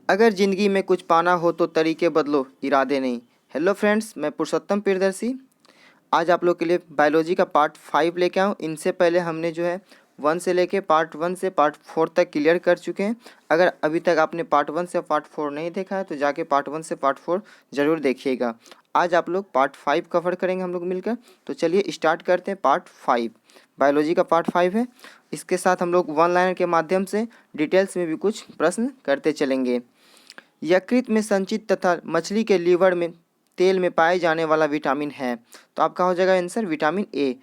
अगर ज़िंदगी में कुछ पाना हो तो तरीके बदलो, इरादे नहीं। हेलो फ्रेंड्स, मैं पुरुषोत्तम प्रियदर्शी आज आप लोग के लिए बायोलॉजी का पार्ट 5 लेके आऊँ। इनसे पहले हमने जो है 1 से लेके पार्ट 1 से पार्ट 4 तक क्लियर कर चुके हैं। अगर अभी तक आपने पार्ट 1 से पार्ट 4 नहीं देखा है तो जाके पार्ट 1 से पार्ट 4 ज़रूर देखिएगा। आज आप लोग पार्ट 5 कवर करेंगे हम लोग मिलकर। तो चलिए स्टार्ट करते हैं। पार्ट 5 बायोलॉजी का पार्ट 5 है। इसके साथ हम लोग वन लाइनर के माध्यम से डिटेल्स में भी कुछ प्रश्न करते चलेंगे। यकृत में संचित तथा मछली के लीवर में तेल में पाए जाने वाला विटामिन है। तो आपका हो जाएगा आंसर विटामिन ए।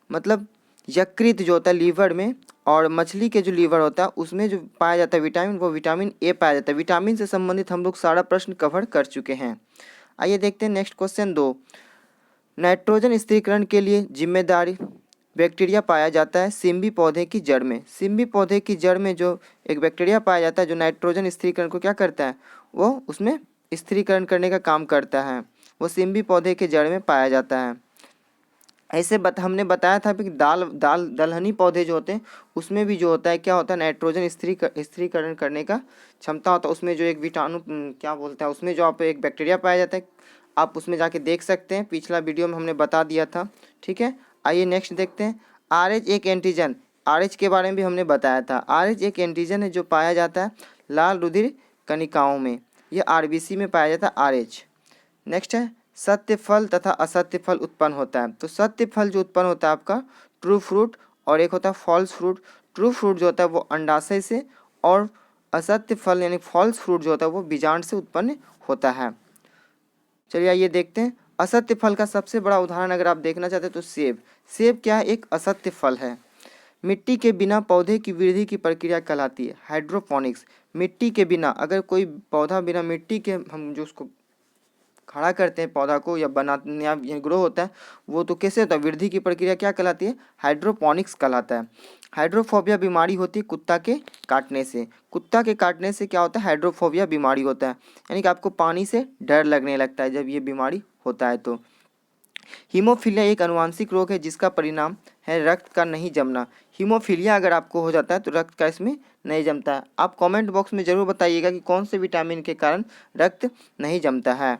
मतलब यकृत जो होता है लीवर में और मछली के जो लीवर होता है उसमें जो पाया जाता है विटामिन, वो विटामिन ए पाया जाता है। विटामिन से संबंधित हम लोग सारा प्रश्न कवर कर चुके हैं। आइए देखते हैं नेक्स्ट क्वेश्चन 2। नाइट्रोजन स्थिरीकरण के लिए जिम्मेदारी बैक्टीरिया पाया जाता है सिम्बी पौधे की जड़ में। सिम्बी पौधे की जड़ में जो एक बैक्टीरिया पाया जाता है जो नाइट्रोजन स्थिरीकरण को क्या करता है, वो उसमें स्थिरीकरण करने का काम करता है। वो सिम्बी पौधे के जड़ में पाया जाता है। ऐसे हमने बताया था कि दलहनी पौधे जो होते हैं उसमें भी जो होता है क्या होता है, नाइट्रोजन स्थिरीकरण करने का क्षमता होता है। उसमें जो एक कीटाणु क्या बोलते हैं, उसमें जो आप एक बैक्टीरिया पाया जाता है, आप उसमें जाके देख सकते हैं। पिछला वीडियो में हमने बता दिया था। ठीक है, आइए नेक्स्ट देखते हैं। RH एक एंटीजन, RH के बारे में भी हमने बताया था। RH एक एंटीजन है जो पाया जाता है लाल रुधिर कणिकाओं में। यह RBC में पाया जाता है RH। नेक्स्ट है सत्य फल तथा असत्य फल उत्पन्न होता है। तो सत्य फल जो उत्पन्न होता है आपका ट्रू फ्रूट, और एक होता है फॉल्स फ्रूट। ट्रू फ्रूट जो होता है वो अंडाशय से, और असत्य फल यानी फॉल्स फ्रूट जो होता है वो बीजांड से उत्पन्न होता है। चलिए आइए देखते हैं। असत्य फल का सबसे बड़ा उदाहरण अगर आप देखना चाहते हैं तो सेब। सेब क्या है, एक असत्य फल है। मिट्टी के बिना पौधे की वृद्धि की प्रक्रिया कहलाती है हाइड्रोपोनिक्स। मिट्टी के बिना अगर कोई पौधा बिना मिट्टी के हम जो उसको खड़ा करते हैं पौधा को या बनाते या ग्रो होता है, वो तो कैसे होता है, वृद्धि की प्रक्रिया क्या कहलाती है, हाइड्रोपोनिक्स कहलाता है। हाइड्रोफोबिया बीमारी होती है कुत्ता के काटने से। कुत्ता के काटने से क्या होता है, हाइड्रोफोबिया बीमारी होता है, यानी कि आपको पानी से डर लगने लगता है जब ये बीमारी होता है। तो हीमोफीलिया एक आनुवांशिक रोग है जिसका परिणाम है रक्त का नहीं जमना। हीमोफीलिया अगर आपको हो जाता है तो रक्त का इसमें नहीं जमता है। आप कमेंट बॉक्स में ज़रूर बताइएगा कि कौन से विटामिन के कारण रक्त नहीं जमता है।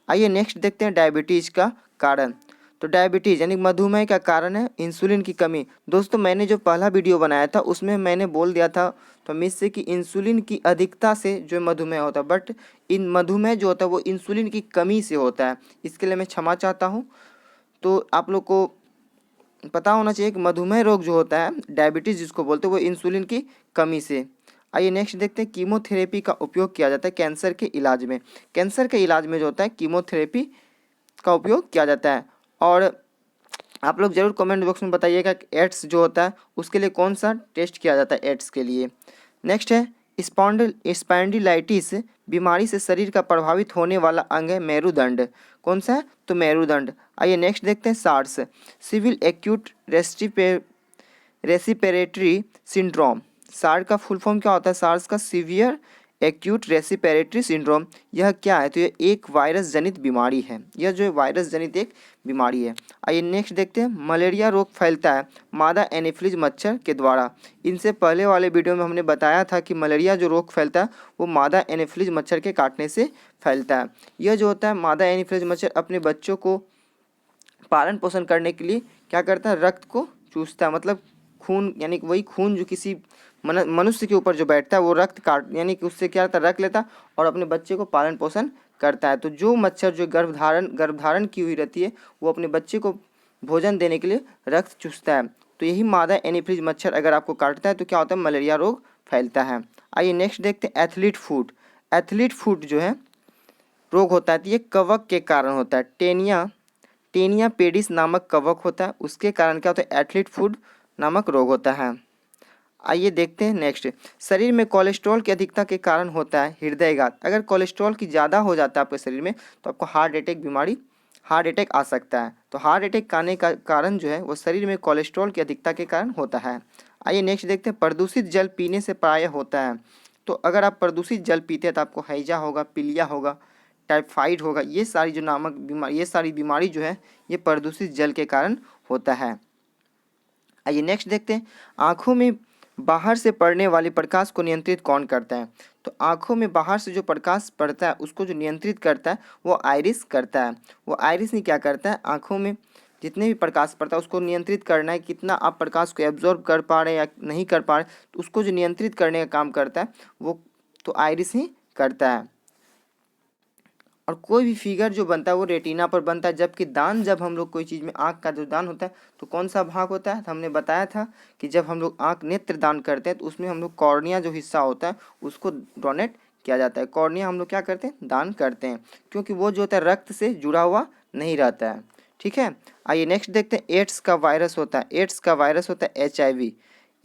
आइए नेक्स्ट देखते हैं डायबिटीज़ का कारण। तो डायबिटीज़ यानी मधुमेह का कारण है इंसुलिन की कमी। दोस्तों मैंने जो पहला वीडियो बनाया था उसमें मैंने बोल दिया था तो मिस से कि इंसुलिन की अधिकता से जो मधुमेह होता है, बट इन मधुमेह जो होता है वो इंसुलिन की कमी से होता है। इसके लिए मैं क्षमा चाहता हूँ। तो आप लोग को पता होना चाहिए कि मधुमेह रोग जो होता है, डायबिटीज़ जिसको बोलते हैं, वो इंसुलिन की कमी से। आइए नेक्स्ट देखते हैं। कीमोथेरेपी का उपयोग किया जाता है कैंसर के इलाज में। कैंसर के इलाज में जो होता है कीमोथेरेपी का उपयोग किया जाता है। और आप लोग ज़रूर कमेंट बॉक्स में बताइएगा कि एड्स जो होता है उसके लिए कौन सा टेस्ट किया जाता है एड्स के लिए। नेक्स्ट है स्पॉन्डिलाइटिस बीमारी से शरीर का प्रभावित होने वाला अंग है मेरुदंड। कौन सा है, तो मेरुदंड। आइए नेक्स्ट देखते हैं SARS, civil acute respiratory syndrome. SARS का फुल फॉर्म क्या होता है, सार्स का सीवियर एक्यूट रेस्पिरेटरी सिंड्रोम। यह क्या है, तो यह एक वायरस जनित बीमारी है। यह जो वायरस जनित एक बीमारी है। आइए नेक्स्ट देखते हैं। मलेरिया रोग फैलता है मादा एनोफिलीज मच्छर के द्वारा। इनसे पहले वाले वीडियो में हमने बताया था कि मलेरिया जो रोग फैलता है वो मादा एनोफिलीज मच्छर के काटने से फैलता है। यह जो होता है मादा एनोफिलीज मच्छर अपने बच्चों को पालन पोषण करने के लिए क्या करता है, रक्त को चूसता है। मतलब खून, यानी कि वही खून जो किसी मनुष्य के ऊपर जो बैठता है वो रक्त काट, यानी कि उससे क्या करता है, रख लेता और अपने बच्चे को पालन पोषण करता है। तो जो मच्छर जो गर्भधारण की हुई रहती है वो अपने बच्चे को भोजन देने के लिए रक्त चूसता है। तो यही मादा एनोफिलीज मच्छर अगर आपको काटता है तो क्या होता है, मलेरिया रोग फैलता है। आइए नेक्स्ट देखते हैं एथलीट फुट। एथलीट फुट जो है रोग होता है तो ये कवक के कारण होता है। टेनिया पेडिस नामक कवक होता है, उसके कारण क्या होता है, एथलीट फुट नामक रोग होता है। आइए देखते हैं नेक्स्ट। शरीर में कोलेस्ट्रॉल की अधिकता के कारण होता है हृदयघात। अगर कोलेस्ट्रॉल की ज़्यादा हो जाता है आपके शरीर में तो आपको हार्ट अटैक आ सकता है। तो हार्ट अटैक आने का कारण जो है वो शरीर में कोलेस्ट्रॉल की अधिकता के कारण होता है। आइए नेक्स्ट देखते हैं। प्रदूषित जल पीने से प्रायः होता है। तो अगर आप प्रदूषित जल पीते हैं तो आपको हैजा होगा, पीलिया होगा, टाइफाइड होगा। ये सारी जो नामक बीमारी, ये सारी बीमारी जो है ये प्रदूषित जल के कारण होता है। आइए नेक्स्ट देखते हैं। आँखों में बाहर से पड़ने वाली प्रकाश को नियंत्रित कौन करता है। तो तो आँखों में बाहर से जो प्रकाश पड़ता है उसको जो नियंत्रित करता है वो आइरिस करता है। वो आइरिस नहीं क्या करता है, आँखों में जितने भी प्रकाश पड़ता है उसको नियंत्रित करना है, कितना आप प्रकाश को एब्जॉर्ब कर पा रहे हैं या नहीं कर पा रहे, तो उसको जो नियंत्रित करने का काम करता है वो तो आइरिस ही करता है। और कोई भी फिगर जो बनता है वो रेटिना पर बनता है, जबकि दान जब हम लोग कोई चीज़ में आँख का जो दान होता है तो कौन सा भाग होता है, तो हमने बताया था कि जब हम लोग आँख नेत्र दान करते हैं तो उसमें हम लोग कॉर्निया जो हिस्सा होता है उसको डोनेट किया जाता है। कॉर्निया हम लोग क्या करते हैं, दान करते हैं, क्योंकि वो जो होता है रक्त से जुड़ा हुआ नहीं रहता है। ठीक है, आइए नेक्स्ट देखते हैं। एड्स का वायरस होता है, एड्स का वायरस होता है HIV।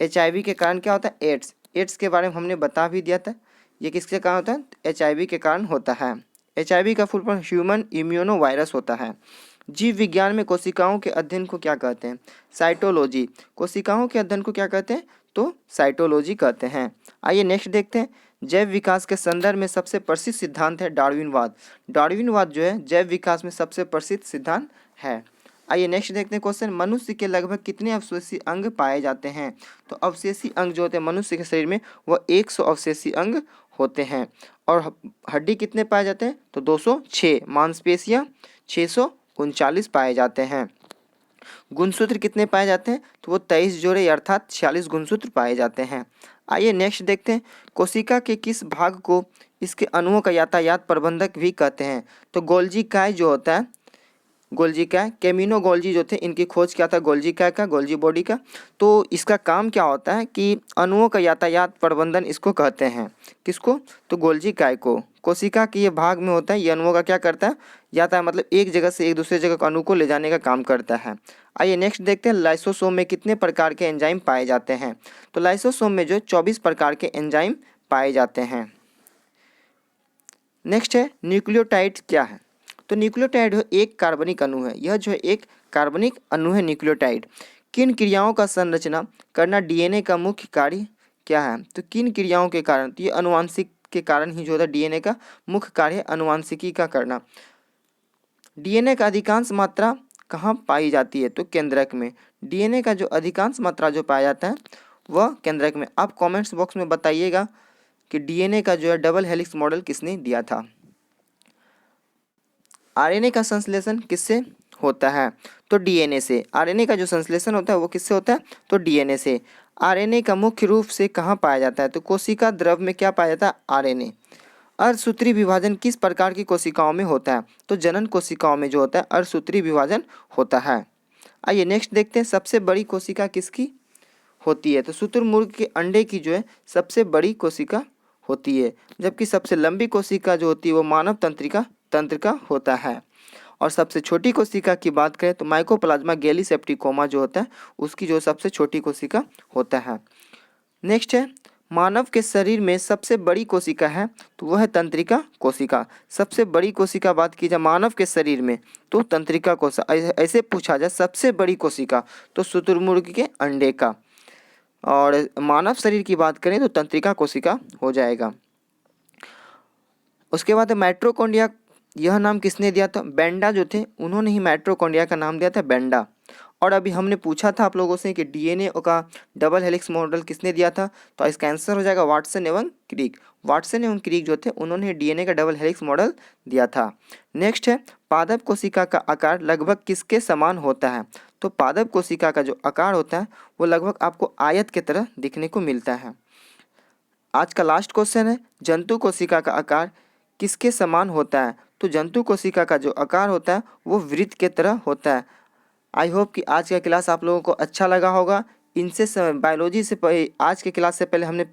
HIV के कारण क्या होता है, एड्स। एड्स के बारे में हमने बता भी दिया था, ये किसके कारण होता है, HIV के कारण होता है। HIV का full form human immuno virus होता है। जीव विज्ञान में कोशिकाओं के अध्ययन को क्या कहते हैं, साइटोलॉजी। कोशिकाओं के अध्ययन को क्या कहते हैं, तो साइटोलॉजी कहते हैं। आइए नेक्स्ट देखते हैं। जैव विकास के संदर्भ में सबसे प्रसिद्ध सिद्धांत है डार्विनवाद। डार्विनवाद जो है जैव विकास में सबसे प्रसिद्ध सिद्धांत है। आइए नेक्स्ट देखते हैं क्वेश्चन। मनुष्य के लगभग कितने अवशेषी अंग पाए जाते हैं, तो अवशेषी अंग जो होते हैं मनुष्य के शरीर में वह 100 अवशेषी अंग होते हैं। और हड्डी कितने पाए जाते हैं, तो 206। मांसपेशियां 639 पाए जाते हैं। गुणसूत्र कितने पाए जाते हैं, तो वो 23 जोड़े अर्थात 46 गुणसूत्र पाए जाते हैं। आइए नेक्स्ट देखते हैं। कोशिका के किस भाग को इसके अणुओं का यातायात प्रबंधक भी कहते हैं, तो गोल्जी काय जो होता है, गोल्जी काय, केमिनो गोल्जी जो थे इनकी खोज क्या था, गोल्जी काय का, गोल्जी बॉडी का। तो इसका काम क्या होता है कि अणुओं का यातायात प्रबंधन इसको कहते हैं। किसको, तो गोल्जी काय को। कोशिका के ये भाग में होता है, ये अणुओं का क्या करता है, यातायात मतलब एक जगह से एक दूसरे जगह अणु को ले जाने का काम करता है। आइए नेक्स्ट देखते हैं। लाइसोसोम में कितने प्रकार के एंजाइम पाए जाते हैं, तो लाइसोसोम में जो 24 प्रकार के एंजाइम पाए जाते हैं। नेक्स्ट है न्यूक्लियोटाइड क्या है, तो न्यूक्लियोटाइड एक कार्बनिक अणु है, यह जो है एक कार्बनिक अणु है न्यूक्लियोटाइड। किन क्रियाओं का संरचना करना DNA का मुख्य कार्य क्या है, तो किन क्रियाओं के कारण, तो ये अनुवांशिक के कारण ही जो होता है DNA का मुख्य कार्य अनुवांशिकी का करना। DNA का अधिकांश मात्रा कहाँ पाई जाती है, तो केंद्रक में। DNA का जो अधिकांश मात्रा जो पाया जाता है वह केंद्रक में। आप कमेंट्स बॉक्स में बताइएगा कि DNA का जो है डबल हेलिक्स मॉडल किसने दिया था। RNA का संश्लेषण किससे होता है, तो DNA से। RNA का जो संश्लेषण होता है वो किससे होता है, तो DNA से। RNA का मुख्य रूप से कहाँ पाया जाता है, तो कोशिका द्रव में क्या पाया जाता है, RNA। अर्धसूत्री विभाजन किस प्रकार की कोशिकाओं में होता है, तो जनन कोशिकाओं में जो होता है अर्धसूत्री विभाजन होता है। आइए नेक्स्ट देखते हैं। सबसे बड़ी कोशिका किसकी होती है, तो शुतुरमुर्ग के अंडे की जो है सबसे बड़ी कोशिका होती है, जबकि सबसे लंबी कोशिका जो होती है वो मानव तंत्र का होता है। और सबसे छोटी कोशिका की बात करें तो माइकोप्लाज्मा गैलीसेप्टिकोमा जो होता है उसकी जो सबसे छोटी कोशिका होता है। नेक्स्ट है मानव के शरीर में सबसे बड़ी कोशिका है, तो वह है तंत्रिका कोशिका। सबसे बड़ी कोशिका बात की जाए मानव के शरीर में तो तंत्रिका कोशिका। ऐसे पूछा जाए सबसे बड़ी कोशिका तो शुतुरमुर्ग के अंडे का, और मानव शरीर की बात करें तो तंत्रिका कोशिका हो जाएगा। उसके बाद माइटोकॉन्ड्रिया, यह नाम किसने दिया था, बेंडा जो थे उन्होंने ही माइटोकॉन्ड्रिया का नाम दिया था, बेंडा। और अभी हमने पूछा था आप लोगों से कि DNA का डबल हेलिक्स मॉडल किसने दिया था, तो इसका आंसर हो जाएगा वाटसन एवं क्रिक। वाटसन एवं क्रिक जो थे उन्होंने DNA का डबल हेलिक्स मॉडल दिया था। नेक्स्ट है पादप कोशिका का आकार लगभग किसके समान होता है, तो पादप कोशिका का जो आकार होता है वो लगभग आपको आयत की तरह दिखने को मिलता है। आज का लास्ट क्वेश्चन है जंतु कोशिका का आकार किसके समान होता है, तो जंतु कोशिका का जो आकार होता है वो वृत्त के तरह होता है। आई होप कि आज का क्लास आप लोगों को अच्छा लगा होगा। इनसे बायोलॉजी से आज के क्लास से पहले हमने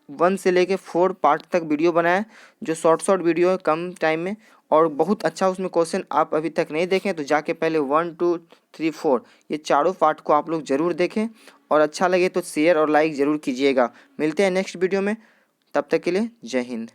1 से लेके 4 पार्ट तक वीडियो बनाया, जो शॉर्ट वीडियो है कम टाइम में, और बहुत अच्छा उसमें क्वेश्चन आप अभी तक नहीं देखें तो जाके पहले 1 2 3 4 ये चारों पार्ट को आप लोग ज़रूर देखें, और अच्छा लगे तो शेयर और लाइक ज़रूर कीजिएगा। मिलते हैं नेक्स्ट वीडियो में, तब तक के लिए जय हिंद।